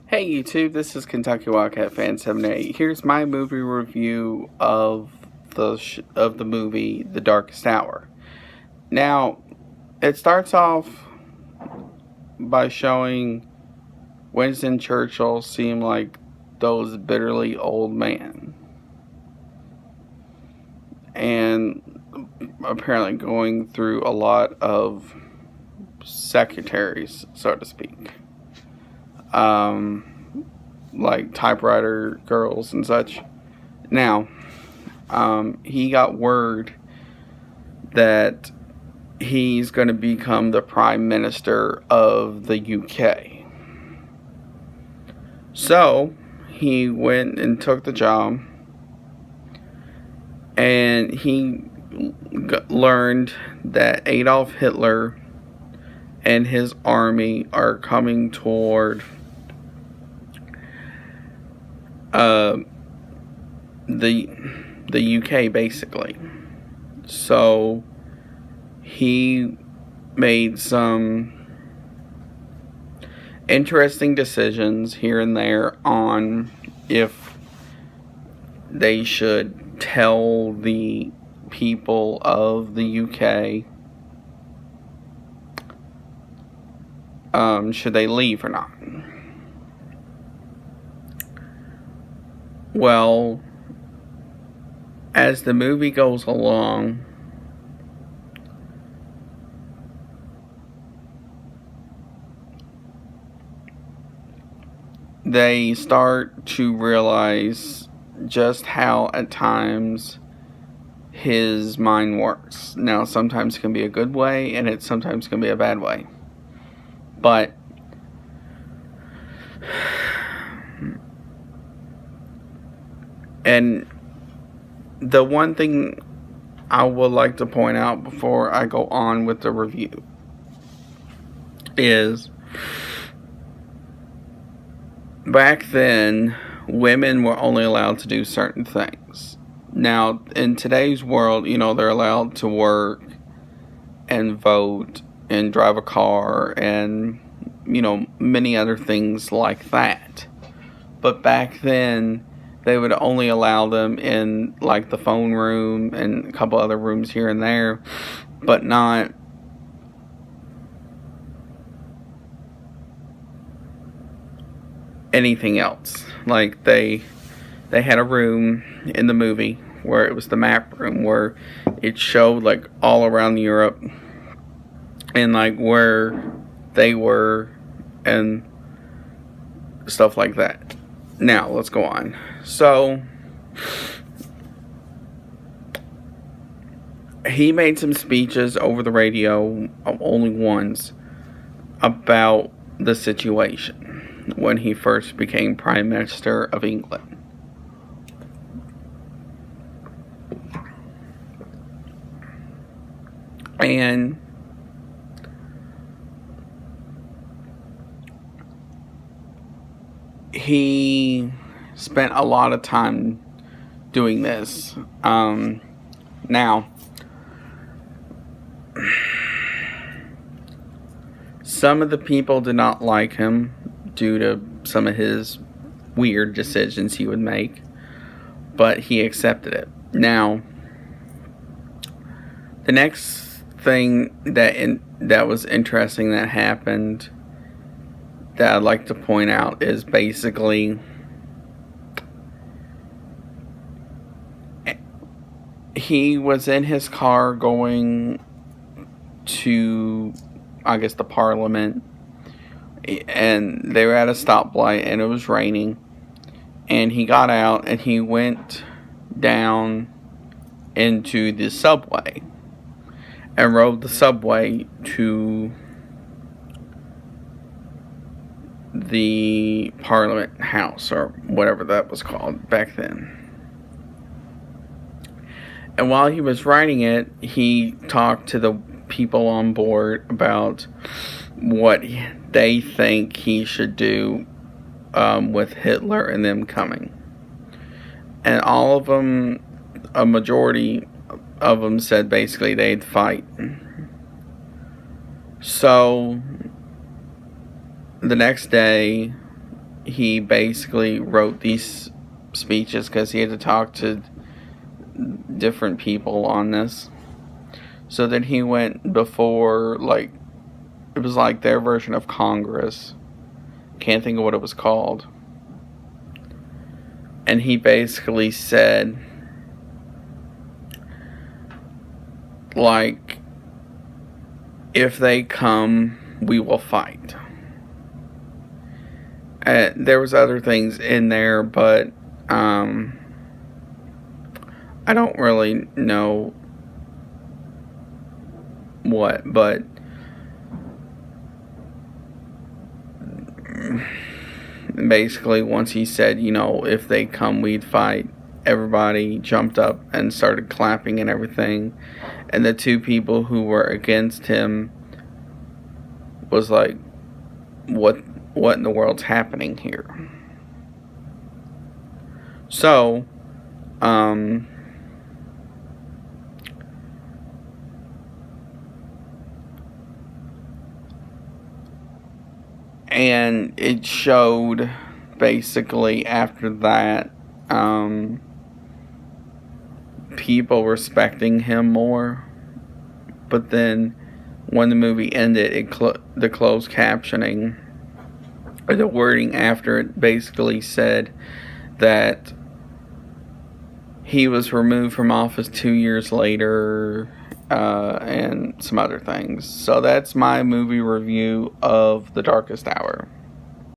Hey YouTube, this is Kentucky Wildcat Fan 78. Here's my movie review of the movie The Darkest Hour. Now, it starts off by showing Winston Churchill seem like those bitterly old man, and apparently going through a lot of secretaries, so to speak. Like typewriter girls and such. Now, he got word that he's going to become the Prime Minister of the UK. So, he went and took the job, and he learned that Adolf Hitler and his army are coming toward the UK, basically. So he made some interesting decisions here and there on if they should tell the people of the UK should they leave or not. Well, as the movie goes along, they start to realize just how at times his mind works. Now, sometimes it can be a good way, and it sometimes can be a bad way. But and the one thing I would like to point out before I go on with the review is back then, women were only allowed to do certain things. Now, in today's world, they're allowed to work and vote and drive a car and, many other things like that. But back then, they would only allow them in, like, the phone room and a couple other rooms here and there, but not anything else. Like, they had a room in the movie where it was the map room, where it showed, like, all around Europe and, like, where they were and stuff like that. Now, let's go on. So, he made some speeches over the radio, only once, about the situation when he first became Prime Minister of England. And he spent a lot of time doing this. Now, some of the people did not like him due to some of his weird decisions he would make, but he accepted it. Now, the next thing that was interesting that happened that I'd like to point out is basically he was in his car going to, I guess, the Parliament, and they were at a stoplight and it was raining, and he got out and he went down into the subway and rode the subway to the Parliament House, or whatever that was called back then. And while he was riding it, he talked to the people on board about what they think he should do with Hitler and them coming. And all of them, a majority of them, said basically they'd fight. So the next day, he basically wrote these speeches because he had to talk to different people on this. So then he went before, like, it was like their version of Congress. Can't think of what it was called. And he basically said, like, if they come, we will fight. There was other things in there, but I don't really know what, but basically once he said, if they come, we'd fight, everybody jumped up and started clapping and everything. And the two people who were against him was like, what in the world's happening here? So, and it showed basically after that, people respecting him more. But then when the movie ended, the closed captioning, or the wording after it, basically said that he was removed from office 2 years later, and some other things. So that's my movie review of The Darkest Hour.